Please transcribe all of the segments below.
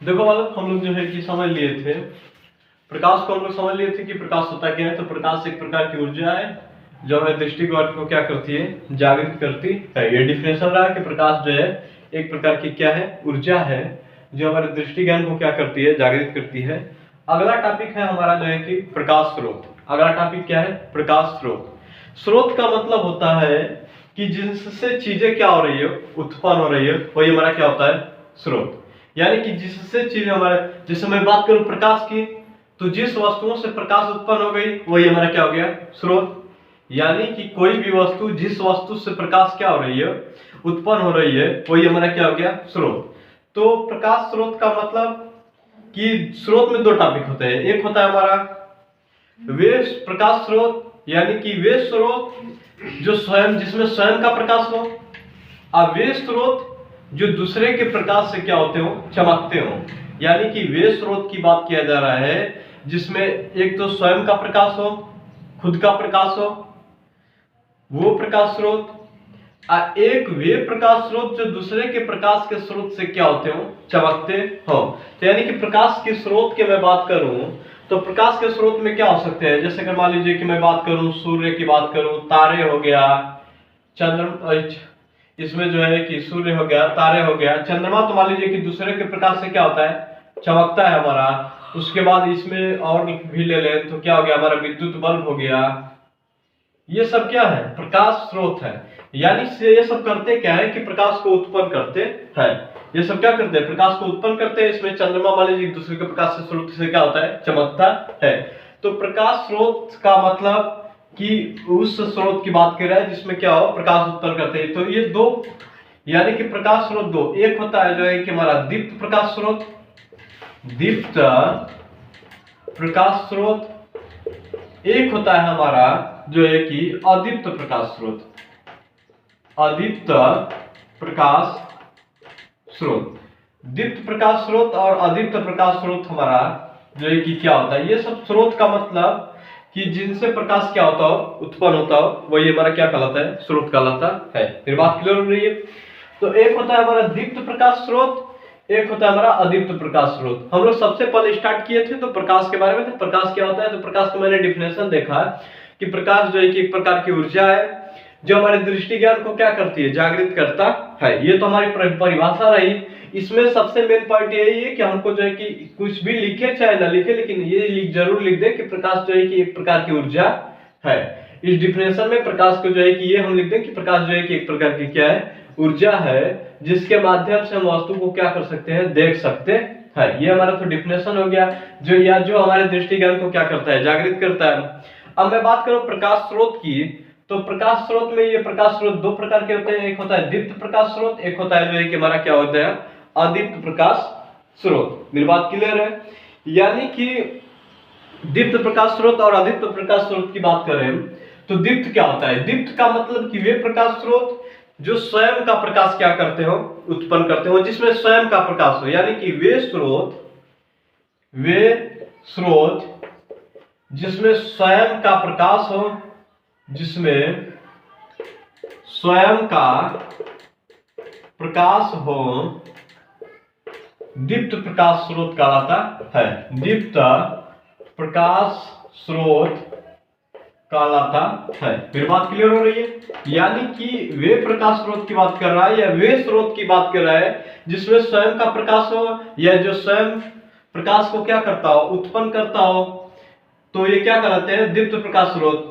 देखो मतलब हम लोग जो है कि समझ लिए थे प्रकाश को, हम लोग समझ लिए थे कि प्रकाश होता क्या है। तो प्रकाश एक प्रकार की ऊर्जा है जो हमें दृष्टिगोचर को क्या करती है, जागृत करती है। ये डिफिनेशन रहा कि प्रकाश जो है एक प्रकार की क्या है, ऊर्जा है जो हमारे दृष्टि ज्ञान को क्या करती है, जागृत करती है। अगला टॉपिक है हमारा जो है कि प्रकाश स्रोत। अगला टॉपिक क्या है, प्रकाश स्रोत। स्रोत का मतलब होता है कि जिससे चीजें क्या हो रही है, उत्पन्न हो रही है, वही हमारा क्या होता है, स्रोत। यानी कि जिससे चीजें हमारे, जैसे मैं बात करूं प्रकाश की, तो जिस वस्तुओं से प्रकाश उत्पन्न हो गई वही हमारा क्या हो गया, स्रोत। यानी कि कोई भी वस्तु, जिस वस्तु से प्रकाश क्या हो रही है, उत्पन्न हो रही है, वही हमारा क्या हो गया, स्रोत। तो प्रकाश स्रोत का मतलब कि स्रोत में दो टॉपिक होते हैं। एक होता है हमारा वे प्रकाश स्रोत, यानी कि वे स्रोत जो स्वयं, जिसमें स्वयं का प्रकाश हो, और वे स्रोत जो दूसरे के प्रकाश से क्या होते हो, चमकते हो। यानी कि वे स्रोत की बात किया जा रहा है जिसमें एक तो स्वयं का प्रकाश हो, खुद का प्रकाश हो, वो प्रकाश स्रोत, और एक वे प्रकाश स्रोत जो दूसरे के प्रकाश के स्रोत से क्या होते हो, चमकते हो। तो यानी कि प्रकाश के स्रोत की मैं बात करूं तो प्रकाश के स्रोत में क्या हो सकते हैं, जैसे कि मान लीजिए कि मैं बात करूं सूर्य की बात करूं, तारे हो गया, चंद्रमा, इसमें जो है कि सूर्य हो गया, तारे हो गया, चंद्रमा तो मान लीजिए कि दूसरे के प्रकाश से क्या होता है, चमकता है हमारा। उसके बाद इसमें और भी ले लें तो क्या हो गया, हमारा विद्युत बल्ब हो गया। ये सब क्या है, प्रकाश स्रोत है। यानी से ये सब करते क्या है कि प्रकाश को उत्पन्न करते हैं। ये सब क्या करते हैं, प्रकाश को उत्पन्न करते हैं। इसमें चंद्रमा मान लीजिए दूसरे के प्रकाश से स्रोत से क्या होता है, चमकता है। तो प्रकाश स्रोत का मतलब कि उस स्रोत की बात कर रहा है जिसमें क्या हो, प्रकाश उत्पन्न करते हैं। तो ये दो, यानी कि प्रकाश स्रोत दो, एक होता है जो है कि हमारा दीप्त प्रकाश स्रोत, दीप्त प्रकाश स्रोत, एक होता है हमारा जो है कि अदीप्त प्रकाश स्रोत, अदीप्त प्रकाश स्रोत। दीप्त प्रकाश स्रोत और अदीप्त प्रकाश स्रोत हमारा जो है कि क्या होता है, ये सब स्रोत का मतलब कि जिनसे प्रकाश क्या होता हो, उत्पन्न होता हो, वही हमारा क्या कहलाता है, स्रोत कहलाता है। फिर बात क्लियर हो रही है। तो एक होता है हमारा दीप्त प्रकाश स्रोत, एक होता है हमारा अदीप्त प्रकाश स्रोत। हम लोग सबसे पहले स्टार्ट किए थे तो प्रकाश के बारे में। तो प्रकाश क्या होता है, तो प्रकाश को मैंने डिफिनेशन देखा कि प्रकाश जो है कि एक प्रकार की ऊर्जा है जो हमारे दृष्टि ज्ञान को क्या करती है, जागृत करता है। ये तो हमारी परिभाषा रही। इसमें सबसे मेन पॉइंट यही है कि हमको जो है कि कुछ भी लिखे चाहे ना लिखे, लेकिन ये जरूर लिख दे कि प्रकाश जो है कि एक प्रकार की ऊर्जा है। इस डिफिनेशन में प्रकाश को जो है कि ये हम लिख दें कि प्रकाश जो है कि एक प्रकार की क्या है, ऊर्जा है, जिसके माध्यम से हम वस्तु को क्या कर सकते हैं, देख सकते हैं। ये हमारा तो डिफिनेशन हो गया जो हमारे दृष्टि ज्ञान को क्या करता है, जागृत करता है। अब मैं बात करूं प्रकाश स्रोत की, तो प्रकाश स्रोत में ये प्रकाश स्रोत दो प्रकार के होते हैं। एक होता है दीप्त प्रकाश स्रोत, एक होता है जो है कि हमारा क्या होता है, अदीप्त प्रकाश स्रोत। मेरी बात क्लियर है। यानी कि दीप्त प्रकाश स्रोत और अदीप्त प्रकाश स्रोत की बात करें तो दीप्त क्या होता है, दीप्त का मतलब कि वे प्रकाश स्रोत जो स्वयं का प्रकाश क्या करते हो, उत्पन्न करते हो, जिसमें स्वयं का प्रकाश हो। यानी कि वे स्रोत जिसमें स्वयं का प्रकाश हो, जिसमें स्वयं का प्रकाश हो, दीप्त प्रकाश स्रोत कहलाता है। दीप्त प्रकाश स्रोत कहलाता है। फिर बात क्लियर हो रही है। यानी कि वे प्रकाश स्रोत की बात कर रहा है या वे स्रोत की बात कर रहा है जिसमें स्वयं का प्रकाश हो, या जो स्वयं प्रकाश को क्या करता हो, उत्पन्न करता हो, तो ये क्या कहलाते हैं, दीप्त प्रकाश स्रोत।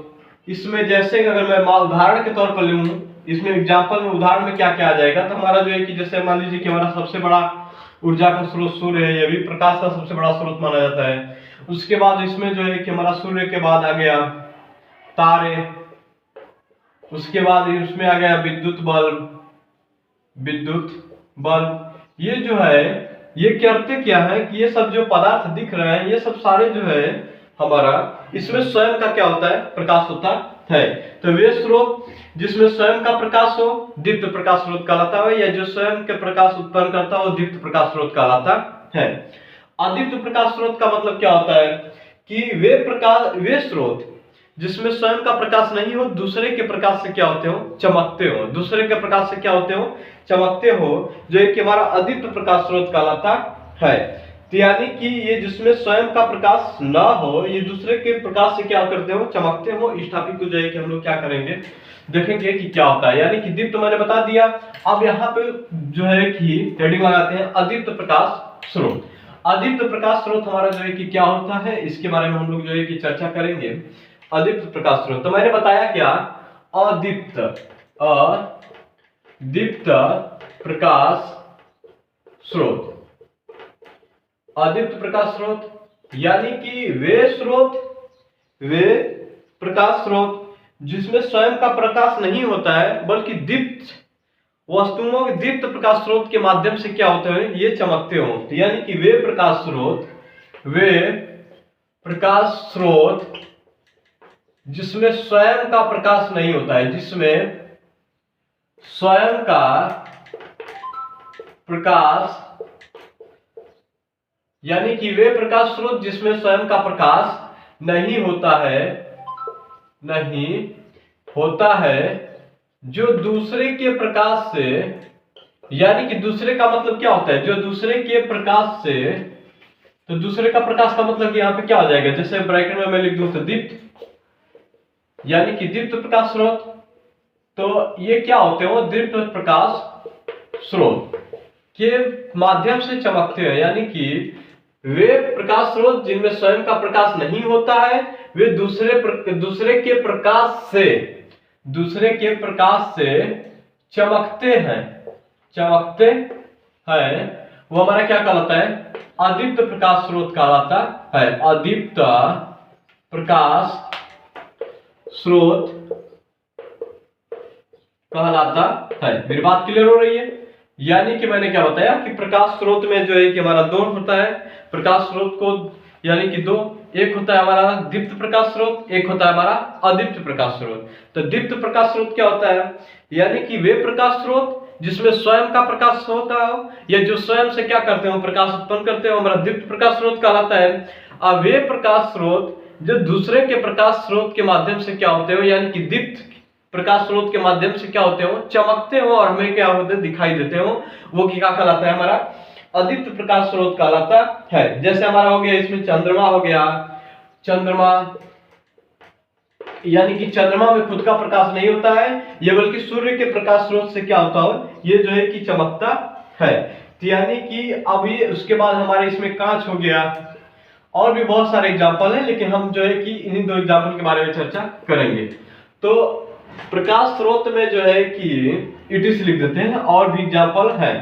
इसमें जैसे अगर मैं उदाहरण के तौर पर लूं, इसमें एग्जांपल में उदाहरण में क्या क्या आ जाएगा, तो हमारा जो है कि जैसे मान लीजिए कि हमारा सबसे बड़ा ऊर्जा का स्रोत सूर्य है, यह भी प्रकाश का सबसे बड़ा स्रोत माना जाता है। उसके बाद इसमें जो है कि हमारा सूर्य के बाद आ गया तारे, उसके बाद उसमें आ गया विद्युत बल्ब। ये जो है ये करते क्या है कि ये सब जो पदार्थ दिख रहे हैं, ये सब सारे जो है हमारा, इसमें स्वयं का क्या होता है, प्रकाश होता है। तो वे स्रोत जिसमें स्वयं का प्रकाश हो, दीप्त प्रकाश स्रोत कहलाता है, या जो स्वयं के प्रकाश उत्पन्न करता हो, दीप्त प्रकाश स्रोत कहलाता है। अदीप्त प्रकाश स्रोत का मतलब क्या होता है कि वे स्रोत जिसमें स्वयं का प्रकाश नहीं हो, दूसरे के प्रकाश से क्या होते हो, चमकते हो। दूसरे के प्रकाश से क्या होते हो, चमकते हो, जो कि हमारा अदीप्त प्रकाश स्रोत कहलाता है। तो यानी कि ये जिसमें स्वयं का प्रकाश ना हो, ये दूसरे के प्रकाश से क्या करते हो, चमकते हो। इस टॉपिक को जो है कि हम लोग क्या करेंगे, देखेंगे कि क्या होता है। यानी कि दीप्त मैंने बता दिया। अब यहाँ पे जो है कि हेडिंग लगाते हैं अदीप्त प्रकाश स्रोत। अदीप्त प्रकाश स्रोत हमारा जो है कि क्या होता है, इसके बारे में हम लोग जो है कि चर्चा करेंगे। अदीप्त प्रकाश स्रोत तो मैंने बताया क्या, अदीप्त प्रकाश स्रोत। अदीप्त प्रकाश स्रोत यानी कि वे प्रकाश स्रोत जिसमें स्वयं का प्रकाश नहीं होता है, बल्कि दीप्त वस्तुओं के दीप्त प्रकाश स्रोत के माध्यम से क्या होते हैं, ये चमकते हो। यानी कि वे प्रकाश स्रोत जिसमें स्वयं का प्रकाश नहीं होता है, जिसमें स्वयं का प्रकाश, यानी कि वे प्रकाश स्रोत जिसमें स्वयं का प्रकाश नहीं होता है, जो दूसरे के प्रकाश से, यानी कि दूसरे का मतलब क्या होता है, जो दूसरे के प्रकाश से, तो दूसरे का प्रकाश का मतलब यहाँ पे क्या हो जाएगा, जैसे ब्रैकेट में मैं लिख दूं तो दीप्त, यानी कि दीप्त प्रकाश स्रोत। तो ये क्या होते हैं, दीप्त प्रकाश स्रोत के माध्यम से चमकते हैं। यानी कि वे प्रकाश स्रोत जिनमें स्वयं का प्रकाश नहीं होता है, वे दूसरे के प्रकाश से चमकते हैं, वो हमारा क्या कहलाता है, अदीप्त प्रकाश स्रोत कहलाता है। अदीप्त प्रकाश स्रोत कहलाता है। मेरी बात क्लियर हो रही है। यानी कि मैंने क्या बताया कि प्रकाश स्रोत में जो है कि हमारा दो होता है प्रकाश स्रोत को, यानी कि दो, एक होता है हमारा दीप्त प्रकाश स्रोत, एक होता है हमारा अदीप्त प्रकाश स्रोत। तो दीप्त प्रकाश स्रोत क्या होता है, यानी कि वे प्रकाश स्रोत जिसमें स्वयं का प्रकाश होता हो, या जो स्वयं से क्या करते हो, प्रकाश उत्पन्न करते हो, हमारा दीप्त प्रकाश स्रोत कहलाता है। अब वे प्रकाश स्रोत जो दूसरे के प्रकाश स्रोत के माध्यम से क्या होते हो, यानी कि दीप्त प्रकाश स्रोत के माध्यम से क्या होते हो, चमकते हो और हमें क्या होते दिखाई देते हो, वो क्या कहलाता है, हमारा अदीप्त प्रकाश स्रोत कहलाता है। जैसे हमारा हो गया इसमें चंद्रमा हो गया, चंद्रमा यानी कि चंद्रमा में खुद का प्रकाश नहीं होता है, ये बल्कि सूर्य के प्रकाश स्रोत से क्या होता हो, ये जो है कि चमकता है। तो यानी कि अब ये उसके बाद हमारे इसमें कांच हो गया, और भी बहुत सारे एग्जाम्पल हैं, लेकिन हम जो है कि इन्हीं दो एग्जाम्पल के बारे में चर्चा करेंगे। तो प्रकाश स्रोत में जो है कि इटिस लिख देते हैं, और भी एग्जाम्पल है।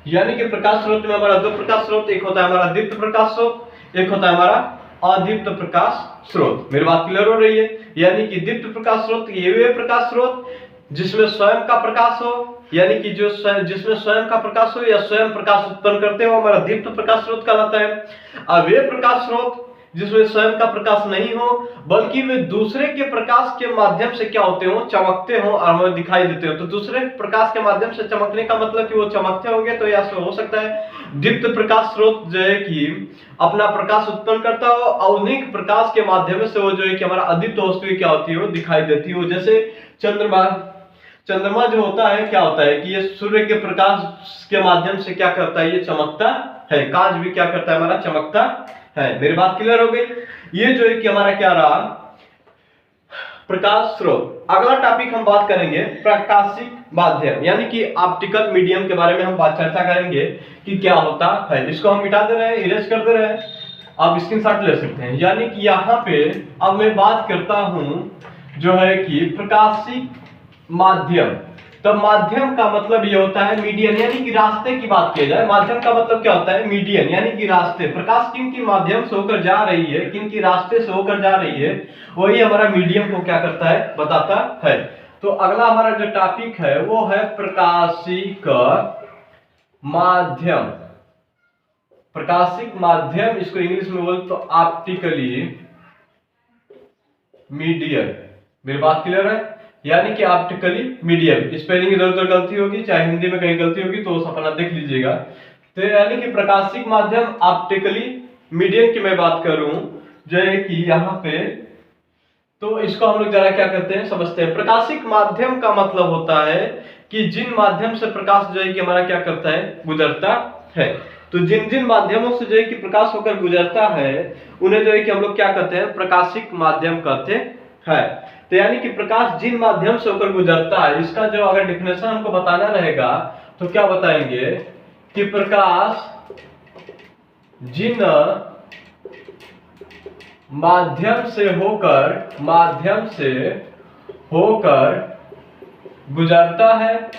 यानी कि प्रकाश स्रोत में हमारा दो प्रकाश स्रोत, एक होता है हमारा दीप्त प्रकाश स्रोत, एक होता है हमारा अदीप्त प्रकाश स्रोत। मेरी बात क्लियर हो रही है। यानी कि दीप्त प्रकाश स्रोत ये वे प्रकाश स्रोत जिसमें स्वयं का प्रकाश हो, यानी कि जो जिसमें स्वयं का प्रकाश हो या स्वयं प्रकाश उत्पन्न करते हो, हमारा दीप्त प्रकाश स्रोत कहलाता है। अब वे प्रकाश स्रोत जिसमें स्वयं का प्रकाश नहीं हो, बल्कि वे दूसरे के प्रकाश के माध्यम से क्या होते हो, चमकते हो और हमें दिखाई देते हो। तो दूसरे प्रकाश के माध्यम से चमकने का मतलब कि वो चमकते होंगे, तो यह हो सकता है दीप्त प्रकाश स्रोत जो है कि अपना प्रकाश उत्पन्न करता हो, और उन्हीं प्रकाश के माध्यम से वो जो है कि हमारा अदीप्त वस्तु क्या होती है, दिखाई देती हो। जैसे चंद्रमा जो होता है, क्या होता है कि ये सूर्य के प्रकाश के माध्यम से क्या करता है, ये चमकता है। कांच भी क्या करता है, हमारा चमकता है। मेरी बात क्लियर हो गई। ये जो है कि हमारा क्या रहा, प्रकाश स्रोत। अगला टॉपिक हम बात करेंगे प्रकाशिक माध्यम, यानी कि ऑप्टिकल मीडियम के बारे में हम बात चर्चा करेंगे कि क्या होता है। इसको हम मिटा दे रहे हैं, इरेज कर दे रहे हैं, आप स्क्रीनशॉट ले सकते हैं। यानी कि यहाँ पे अब मैं बात करता हूं जो है कि प्रकाशिक माध्यम। तो माध्यम का मतलब ये होता है मीडियन, यानी कि रास्ते की बात की जाए, माध्यम का मतलब क्या होता है, मीडियन, यानी कि रास्ते। प्रकाश किन की माध्यम से होकर जा रही है, किन की रास्ते से होकर जा रही है, वही हमारा मीडियम को क्या करता है, बताता है। तो अगला हमारा जो टॉपिक है वो है प्रकाशिक माध्यम। प्रकाशिक माध्यम, इसको इंग्लिश में बोलते तो ऑप्टिकली मीडियम। मेरी बात क्लियर है। यानी कि ऑप्टिकली मीडियम, स्पेलिंग इधर उधर गलती होगी, चाहे हिंदी में कहीं गलती होगी तो अपना देख लीजिएगा। तो यानी कि प्रकाशिक माध्यम ऑप्टिकली मीडियम की मैं बात करूं जो है कि यहाँ पे, तो इसको हम लोग जरा क्या करते हैं, समझते हैं। प्रकाशिक माध्यम का मतलब होता है कि जिन माध्यम से प्रकाश जो है कि हमारा क्या करता है, गुजरता है। तो जिन जिन माध्यमों से जो है कि प्रकाश होकर गुजरता है उन्हें जो है कि हम लोग क्या कहते हैं, प्रकाशिक माध्यम कहते हैं। तो यानी कि प्रकाश जिन माध्यम से होकर गुजरता है, इसका जो अगर डिफिनेशन हमको बताना रहेगा तो क्या बताएंगे कि प्रकाश जिन माध्यम से होकर गुजरता है,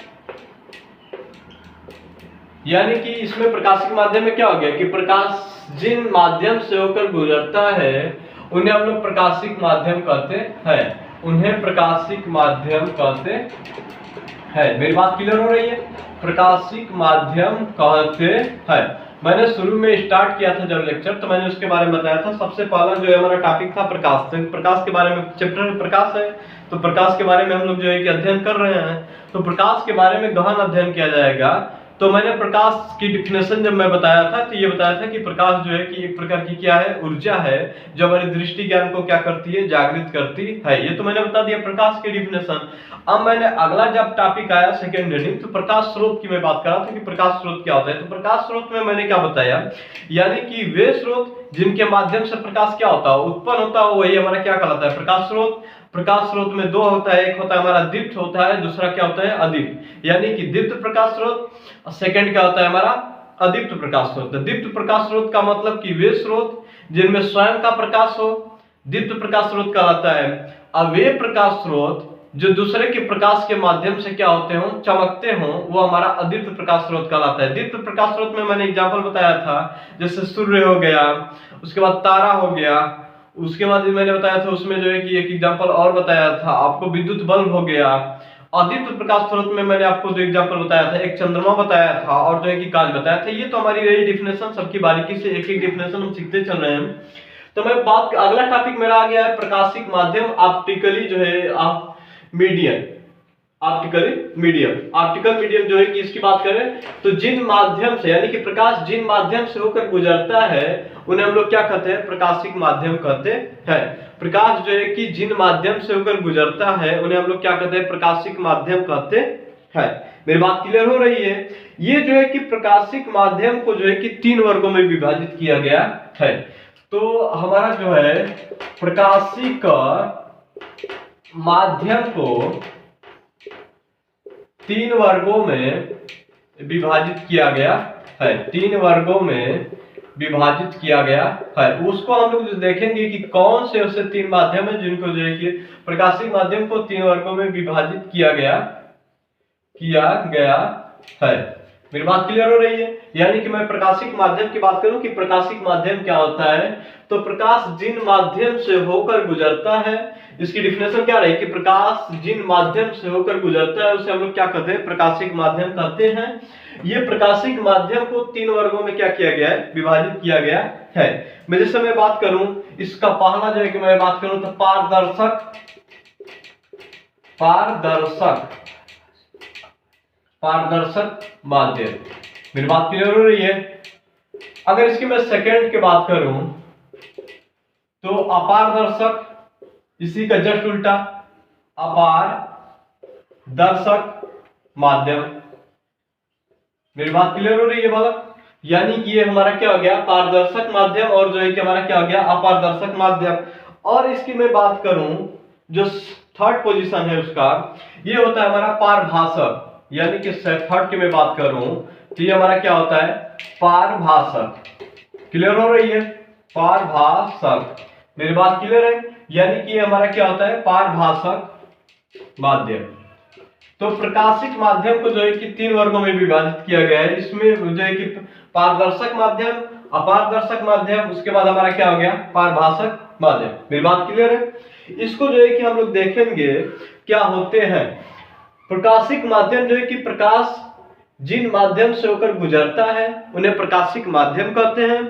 यानी कि इसमें प्रकाशिक माध्यम में क्या हो गया कि प्रकाश जिन माध्यम से होकर गुजरता है उन्हें हम लोग प्रकाशिक माध्यम कहते हैं, उन्हें प्रकाशिक माध्यम कहते हैं। मेरी बात क्लियर हो रही है? प्रकाशिक माध्यम कहते हैं। मैंने शुरू में स्टार्ट किया था जब लेक्चर, तो मैंने उसके बारे में बताया था। सबसे पहला जो है हमारा टॉपिक था प्रकाश। तो प्रकाश के बारे में चैप्टर प्रकाश है, तो प्रकाश के बारे में हम लोग जो है कि अध्ययन कर रहे हैं। तो प्रकाश के बारे में गहन अध्ययन किया जाएगा। तो मैंने प्रकाश की डिफिनेशन जब मैं बताया था तो ये बताया था कि प्रकाश जो है कि एक प्रकार की क्या है, ऊर्जा है जो हमारी दृष्टि ज्ञान को क्या करती है, जागृत करती है। ये तो मैंने बता दिया प्रकाश की डिफिनेशन। अब मैंने अगला जब टॉपिक आया सेकेंड हेडिंग, तो प्रकाश स्रोत की मैं बात कर रहा था कि प्रकाश स्रोत क्या होता है। तो प्रकाश स्रोत में मैंने क्या बताया, यानी कि वे स्रोत जिनके माध्यम से प्रकाश क्या होता है, उत्पन्न होता है, वही हमारा क्या कहलाता है, प्रकाश स्रोत। प्रकाश स्रोत में दो होता है, एक होता है हमारा दीप्त होता है, दूसरा क्या होता है, अदीप्त। यानी कि दीप्त प्रकाश स्रोत, सेकंड क्या होता है हमारा, अदीप्त प्रकाश स्रोत। दीप्त प्रकाश स्रोत का मतलब कि वे स्रोत जिनमें स्वयं का प्रकाश हो, दीप्त प्रकाश स्रोत कहलाता है। अब वे प्रकाश स्रोत जो दूसरे के प्रकाश के माध्यम से क्या होते हो, चमकते हो, वो हमारा अदीप्त प्रकाश स्रोत कहलाता है। दीप्त प्रकाश स्रोत में मैंने एग्जांपल बताया था, जैसे सूर्य हो गया, उसके बाद तारा हो गया, उसके बाद मैंने बताया था उसमें जो है कि एक एग्जांपल और बताया था आपको, विद्युत बल्ब हो गया। अदीप्त प्रकाश स्रोत में मैंने आपको जो एग्जांपल बताया था, एक चंद्रमा बताया था और जो है कि कांच बताया था। ये तो हमारी रही डिफिनेशन, सबकी बारीकी से एक एक डिफिनेशन हम सीखते चल रहे हैं। तो मैं बात, अगला टॉपिक मेरा आ गया है प्रकाशिक माध्यम, ऑप्टिकली जो है मीडियम। ऑप्टिकल मीडियम जो है कि इसकी बात करें तो जिन माध्यम से, यानी कि प्रकाश जिन माध्यम से होकर गुजरता है उन्हें हम लोग क्या कहते हैं, प्रकाशिक माध्यम कहते हैं। प्रकाश जो है कि जिन माध्यम से होकर गुजरता है उन्हें हम लोग क्या कहते हैं, प्रकाशिक माध्यम कहते हैं। मेरी बात क्लियर हो रही है? ये जो है कि प्रकाशिक माध्यम को जो है कि 3 वर्गों में विभाजित किया गया है। तो हमारा जो है प्रकाशिक माध्यम को 3 वर्गों में विभाजित किया गया है। 3 वर्गों में विभाजित किया गया है। उसको हम लोग देखेंगे कि कौन से ऐसे 3 माध्यम है जिनको जो है कि प्रकाशिक माध्यम को 3 वर्गों में विभाजित किया गया है। मेरी बात क्लियर हो रही है? यानी कि मैं प्रकाशिक माध्यम की बात करूं कि प्रकाशिक माध्यम क्या होता है, तो प्रकाश जिन माध्यम से होकर गुजरता है, इसकी डिफिनेशन क्या रही कि प्रकाश जिन माध्यम से होकर गुजरता है उसे हम लोग क्या कहते हैं, प्रकाशिक माध्यम कहते हैं। ये प्रकाशिक माध्यम को 3 वर्गों में क्या किया गया है, विभाजित किया गया है। मैं जैसे मैं बात करूं, इसका पहला जो है कि मैं बात करूं तो पारदर्शक माध्यम। मेरी बात क्लियर हो रही है? अगर इसकी मैं सेकंड की बात करूं तो अपारदर्शक, इसी का जस्ट उल्टा अपारदर्शक माध्यम। मेरी बात क्लियर हो रही है बालक? यानी कि ये हमारा क्या हो गया, पारदर्शक माध्यम, और जो है कि हमारा क्या हो गया, अपारदर्शक माध्यम। और इसकी मैं बात करूं जो थर्ड पोजीशन है उसका, ये होता है हमारा पारभाषक। यानी कि थर्ड की मैं बात करूं तो ये हमारा क्या होता है, पारभाषक। क्लियर हो रही है? पारभाषक। मेरी बात क्लियर है? यानी कि ये हमारा क्या होता है, पारभाषक माध्यम। तो प्रकाशिक माध्यम को जो है कि 3 वर्गों में विभाजित किया गया है। इसमें जो है कि पारदर्शक माध्यम, अपारदर्शक माध्यम, उसके बाद हमारा क्या हो गया, पारभाषक माध्यम। मेरी बात क्लियर है? इसको जो है कि हम लोग देखेंगे क्या होते हैं। प्रकाशिक माध्यम जो है कि प्रकाश जिन माध्यम से होकर गुजरता है उन्हें प्रकाशिक माध्यम कहते हैं।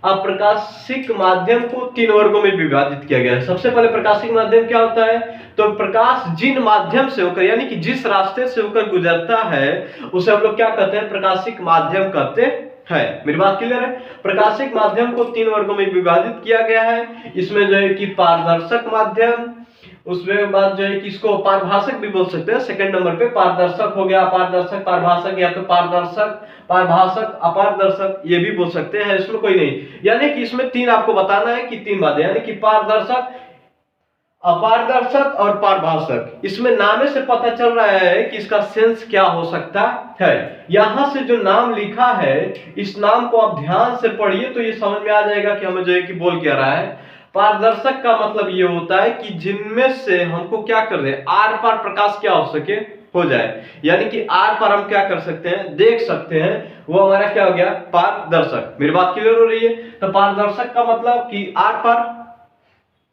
अब प्रकाशिक माध्यम को 3 वर्गों में विभाजित किया गया है। सबसे पहले प्रकाशिक माध्यम क्या होता है, तो प्रकाश जिन माध्यम से होकर, यानी कि जिस रास्ते से होकर गुजरता है उसे हम लोग क्या कहते हैं, प्रकाशिक माध्यम कहते हैं। मेरी बात क्लियर है? प्रकाशिक माध्यम को 3 वर्गों में विभाजित किया गया है। इसमें जो है कि पारदर्शक माध्यम, उसमें बाद जो है कि इसको पारभाषक भी बोल सकते हैं। सेकंड नंबर पे पारदर्शक हो गया, अपारदर्शक, पारभाषक, या तो पारदर्शक, पारभाषक, अपारदर्शक, ये भी बोल सकते हैं, इसमें कोई नहीं। यानी कि इसमें तीन आपको बताना है कि तीन बातें, यानी कि पारदर्शक, अपारदर्शक और पारभाषक। इसमें नामे से पता चल रहा है कि इसका सेंस क्या हो सकता है। यहां से जो नाम लिखा है, इस नाम को आप ध्यान से पढ़िए तो ये समझ में आ जाएगा कि हमें जो है कि बोल क्या रहा है। पारदर्शक का मतलब ये होता है कि जिनमें से हमको क्या कर रहे हैं, आर पार प्रकाश क्या हो सके, हो जाए, यानी कि आर पार हम क्या कर सकते हैं, देख सकते हैं, वो हमारा क्या हो गया, पारदर्शक। मेरी बात क्लियर हो रही है? तो पारदर्शक का मतलब कि आर पार,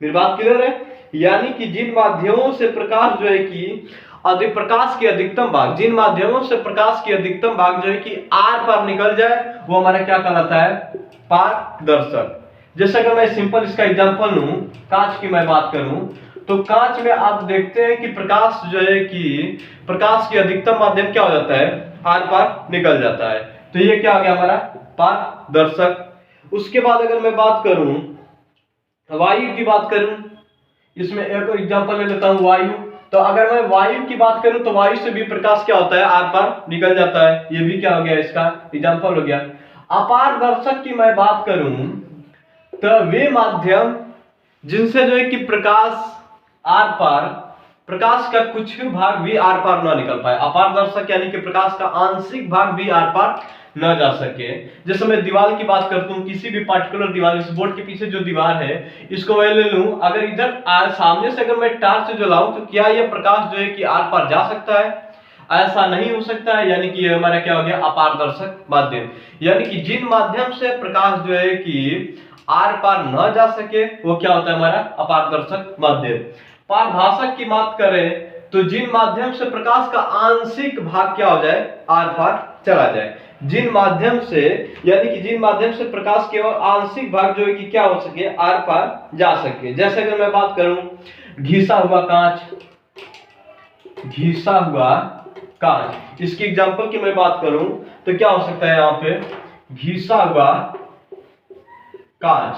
मेरी बात क्लियर है? यानी कि जिन माध्यमों से प्रकाश जो है कि प्रकाश की अधिकतम भाग, जिन माध्यमों से प्रकाश की अधिकतम भाग जो है कि आर पार निकल जाए, वो हमारा क्या कहलाता है, पारदर्शक। जैसे अगर मैं सिंपल इसका एग्जांपल लूं, कांच की मैं बात करूं, तो कांच में आप देखते हैं कि प्रकाश जो है कि प्रकाश की अधिकतम माध्यम क्या हो जाता है, आर पार निकल जाता है। तो ये क्या हो गया हमारा, पारदर्शक। उसके बाद अगर मैं बात करूं, वायु की बात करूं, इसमें एक और एग्जांपल ले लेता हूं, वायु। तो अगर मैं वायु की बात करूं तो वायु से भी प्रकाश क्या होता है, आर पार निकल जाता है। ये भी क्या हो गया, इसका एग्जांपल हो गया। अपारदर्शक की मैं बात करूं तो वे माध्यम जिनसे जो है कि प्रकाश आर पार, प्रकाश का कुछ भाग भी आर पार ना निकल पाए। अपारदर्शक यानी कि प्रकाश का आंशिक भाग भी आर पार न जा सके। जैसे मैं दीवार की बात करता हूं, किसी भी पार्टिकुलर दीवार, इस बोर्ड के पीछे जो दीवार है, इसको मैं ले लूं, अगर इधर सामने से अगर मैं टार्च जलाऊं तो क्या यह प्रकाश जो है कि आर पार जा सकता है? ऐसा नहीं हो सकता है। यानी कि हमारा क्या हो गया, अपारदर्शक माध्यम। यानी कि जिन माध्यम से प्रकाश जो है कि आर पार न जा सके, वो क्या होता है, हमारा अपारदर्शक माध्यम। पारभाषक की बात करें तो जिन माध्यम से प्रकाश का आंशिक भाग क्या हो जाए, आर पार चला जाए। जिन माध्यम से, यानी कि जिन माध्यम से प्रकाश केवल आंशिक भाग जो है कि क्या हो सके, आर पार जा सके। जैसे अगर मैं बात करूं, घिसा हुआ कांच, घिसा हुआ कांच, इसकी एग्जांपल की मैं बात करूं तो क्या हो सकता है, यहां पे घिसा हुआ कांच।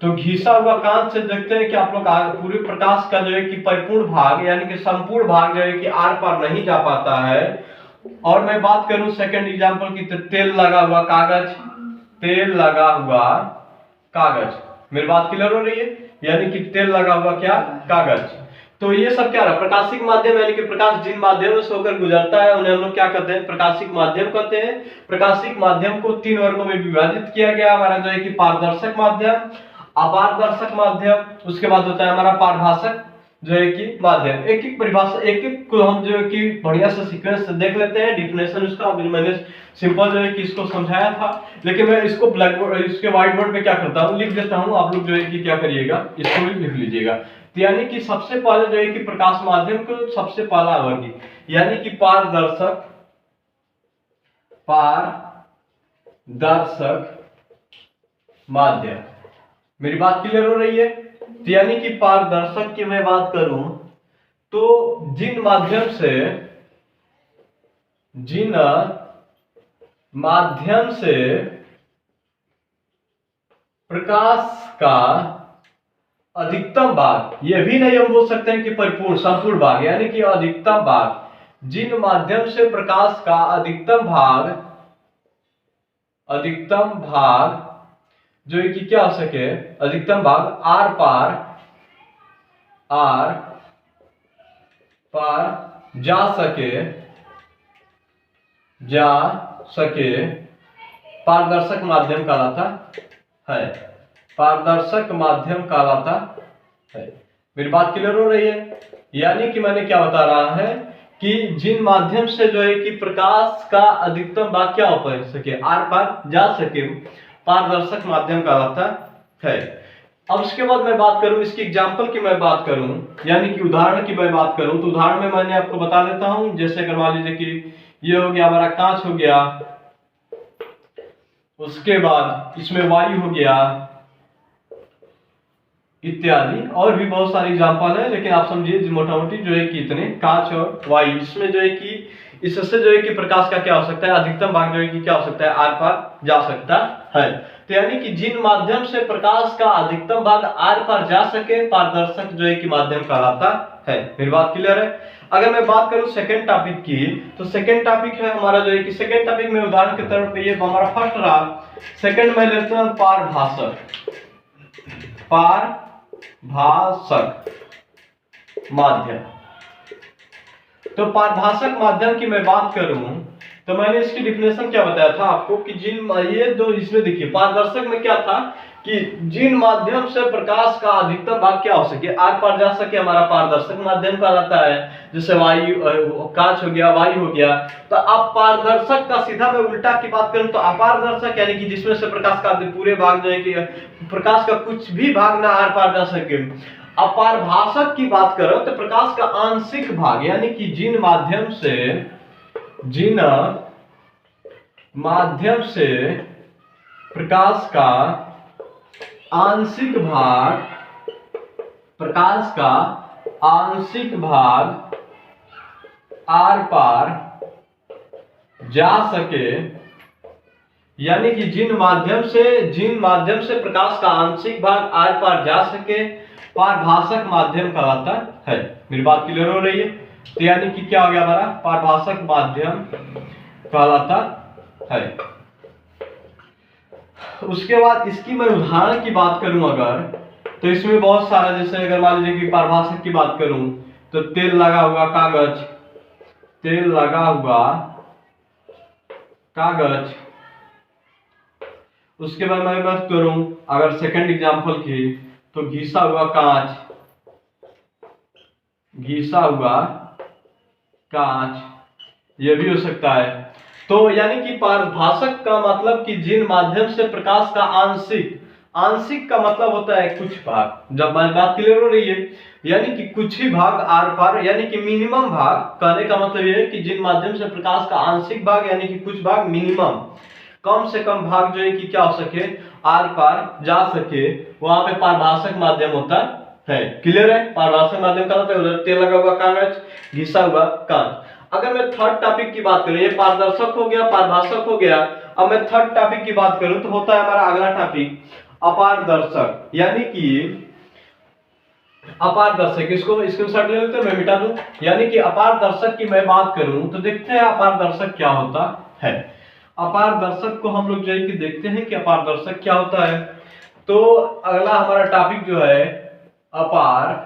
तो घिसा हुआ कांच से देखते हैं कि आप लोग पूरे प्रकाश का जो है कि परिपूर्ण भाग, यानी कि संपूर्ण भाग जो है कि आर पार नहीं जा पाता है। और मैं बात करूं सेकंड एग्जांपल की, तो तेल लगा हुआ कागज, तेल लगा हुआ कागज। मेरी बात क्लियर हो रही है? यानी कि तेल लगा हुआ क्या, कागज। तो ये सब क्या रहा, प्रकाशिक माध्यम, यानी कि प्रकाश जिन माध्यमों से होकर गुजरता है उन्हें हम लोग क्या कहते हैं, प्रकाशिक माध्यम कहते हैं। प्रकाशिक माध्यम को तीन वर्गों में विभाजित किया गया हमारा, जो है कि पारदर्शक माध्यम, अपारदर्शक माध्यम, उसके बाद होता है हमारा पारभाषक जो है कि माध्यम। एक एक परिभाषा, एक एक को हम जो है कि बढ़िया से सीक्वेंस से देख लेते हैं, डिफिनेशन उसका। अभी मैंने सिंपल जो है कि इसको समझाया था, लेकिन मैं इसको ब्लैक बोर्ड, इसके व्हाइट बोर्ड पे क्या करता हूँ, लिख देता हूँ। आप लोग जो है कि क्या करिएगा, इसको भी लिख लीजिएगा। तो यानी कि सबसे पहले जो है कि प्रकाश माध्यम को सबसे पहला वर्ग, यानी कि पारदर्शक, पारदर्शक माध्यम। मेरी बात क्लियर हो रही है? तो यानी कि पारदर्शक की मैं बात करूं तो जिन माध्यम से, जिन माध्यम से प्रकाश का अधिकतम भाग, यह भी नहीं हम बोल सकते हैं कि परिपूर्ण, संपूर्ण भाग, यानी कि अधिकतम भाग, जिन माध्यम से प्रकाश का अधिकतम भाग, अधिकतम भाग जो है कि क्या हो सके, अधिकतम भाग आर पार, आर पार जा सके, जा सके, पारदर्शक माध्यम कहलाता है, पारदर्शक माध्यम कहलाता है। मेरी बात क्लियर हो रही है? यानी कि मैंने क्या बता रहा है कि जिन माध्यम से जो है कि प्रकाश का अधिकतम भाग क्या हो सके, आर पार जा सके, पारदर्शक माध्यम कहलाता है। अब उसके बाद मैं बात करूं, इसकी एग्जांपल की मैं बात करूं, यानी कि उदाहरण की मैं बात करूं, तो उदाहरण में मैंने आपको बता देता हूं। जैसे अगर मान लीजिए कि ये हो गया हमारा कांच हो गया, उसके बाद इसमें वायु हो गया, इत्यादि और भी बहुत सारी एग्जांपल है, लेकिन आप समझिए मोटा मोटी जो है कि इतने, कांच और वायु, इसमें जो है कि इससे जो है कि प्रकाश का क्या हो सकता है, अधिकतम भाग जो है कि क्या हो सकता है, आर पार जा सकता है। तो यानी कि जिन माध्यम से प्रकाश का अधिकतम भाग आर पार जा सके पारदर्शक जो है कि माध्यम कहलाता है। मेरी बात क्लियर है? अगर मैं बात करूं सेकंड टॉपिक की, तो सेकंड टॉपिक है हमारा जो है कि सेकंड टॉपिक में उदाहरण के तौर पे ये हमारा फर्स्ट रहा, सेकंड में लेते हैं पारभासक माध्यम। तो पारभासक माध्यम की मैं बात करूं तो मैंने इसकी डिफिनेशन क्या बताया था आपको कि जिन ये दो इसमें देखिए पारदर्शक में क्या था कि जिन माध्यम से प्रकाश का अधिकतम भाग क्या हो सके आर पार जा सके हमारा पारदर्शक माध्यम कहलाता है। जैसे वायु कांच हो गया, वायु हो गया। तो अब पारदर्शक का सीधा मैं उल्टा की बात करूं तो अपारदर्शक यानी कि जिसमें से प्रकाश का पूरे भाग जो है कि प्रकाश का कुछ भी भाग ना आर पार जा सके। अपारभासक की बात करो तो प्रकाश का आंशिक भाग यानी कि जिन माध्यम से प्रकाश का आंशिक भाग आर पार जा सके, यानी कि जिन माध्यम से प्रकाश का आंशिक भाग आर पार जा सके पारभासक माध्यम कहलाता है। मेरी बात क्लियर हो रही है? तो यानी कि क्या हो गया हमारा पारभासक माध्यम कहलाता है। उसके बाद इसकी मैं उदाहरण की बात करूं अगर तो इसमें बहुत सारा, जैसे अगर मान लीजिए कि पारभासक की बात करूं तो तेल लगा हुआ कागज, उसके बाद मैं बात करूं अगर सेकंड एग्जांपल की तो घिसा हुआ कांच ये भी हो सकता है। तो यानी कि पारभासक का मतलब कि जिन माध्यम से प्रकाश का आंशिक का मतलब होता है कुछ भाग। जब बात क्लियर हो रही है यानी कि कुछ ही भाग आर पार यानी कि मिनिमम भाग, कहने का मतलब ये है कि जिन माध्यम से प्रकाश का आंशिक भाग यानी कि कुछ भाग मिनिमम कम से कम भाग जो है कि क्या हो सके आर पार जा सके, वहां पे पारभासक माध्यम होता है। क्लियर है? पारभासक माध्यम का मतलब उधर तेल लगा हुआ कागज, घिसा हुआ कांच। अगर मैं थर्ड टॉपिक की बात करूं, ये पारदर्शक हो गया, पारभासक हो गया। अब मैं थर्ड टॉपिक की बात करूं तो होता है हमारा अगला टॉपिक अपारदर्शक, यानी कि अपारदर्शक। इसको स्क्रीनशॉट ले लेते हैं, मैं मिटा दूं। यानी कि अपारदर्शक की मैं बात करूं तो देखते हैं अपारदर्शक क्या होता है। अपारदर्शक को हम लोग जो है कि देखते हैं कि अपारदर्शक क्या होता है। तो अगला हमारा टॉपिक जो है अपारदर्शक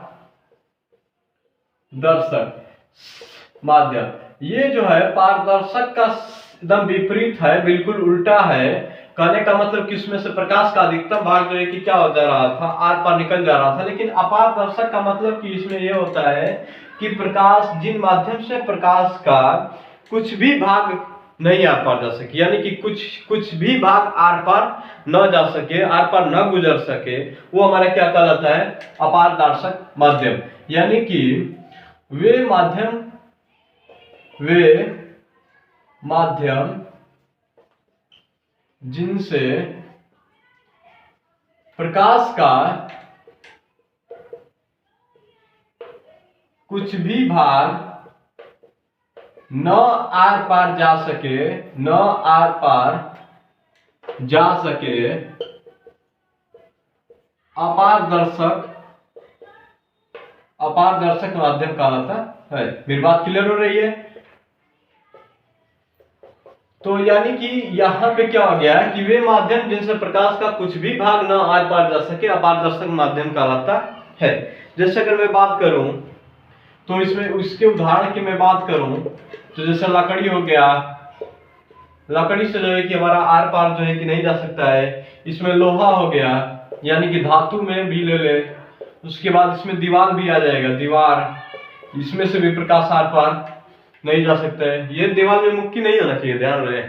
माध्यम। ये जो है पारदर्शक का एकदम विपरीत है, बिल्कुल उल्टा है। कहने का मतलब कि इसमें से प्रकाश का अधिकतम भाग जो है कि क्या हो जा रहा था आर पार निकल जा रहा था। लेकिन अपारदर्शक का मतलब कि इसमें यह होता है कि प्रकाश जिन माध्यम से प्रकाश का कुछ भी भाग नहीं आर पार जा सके, यानी कि कुछ भी भाग आर पार न जा सके, आर पार न गुजर सके, वो हमारा क्या कहलाता है अपारदर्शक माध्यम। यानी कि वे माध्यम जिनसे प्रकाश का कुछ भी भाग न आर पार जा सके अपारदर्शक माध्यम कहलाता है। मेरी बात क्लियर हो रही है? तो यानी कि यहाँ पे क्या हो गया है कि वे माध्यम जिनसे प्रकाश का कुछ भी भाग न आर पार जा सके अपारदर्शक माध्यम कहलाता है। जैसे अगर मैं बात करूं तो इसमें उसके उदाहरण की मैं बात करूं तो जैसे लकड़ी हो गया, लकड़ी से जो है कि हमारा आर पार जो है कि नहीं जा सकता है। इसमें लोहा हो गया, यानी कि धातु में भी ले ले। उसके बाद इसमें दीवार भी आ जाएगा, दीवार, इसमें से भी प्रकाश आर पार नहीं जा सकता है। ये दीवार में मुक्की नहीं होना चाहिए, ध्यान रहे।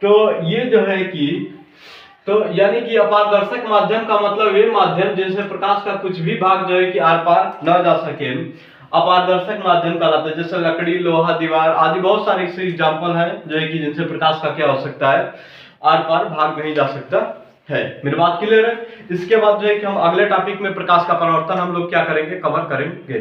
तो ये जो है कि तो यानी कि अपारदर्शक माध्यम का मतलब वे माध्यम जिनसे प्रकाश का कुछ भी भाग जो है कि आर पार न जा सके अपारदर्शक माध्यम कहलाता है। जैसे लकड़ी, लोहा, दीवार आदि बहुत सारे ऐसे एग्जाम्पल हैं जो है कि जिनसे प्रकाश का क्या हो सकता है आर पार भाग नहीं जा सकता है। मेरी बात क्लियर है? इसके बाद जो है कि हम अगले टॉपिक में प्रकाश का परावर्तन हम लोग क्या करेंगे, कवर करेंगे।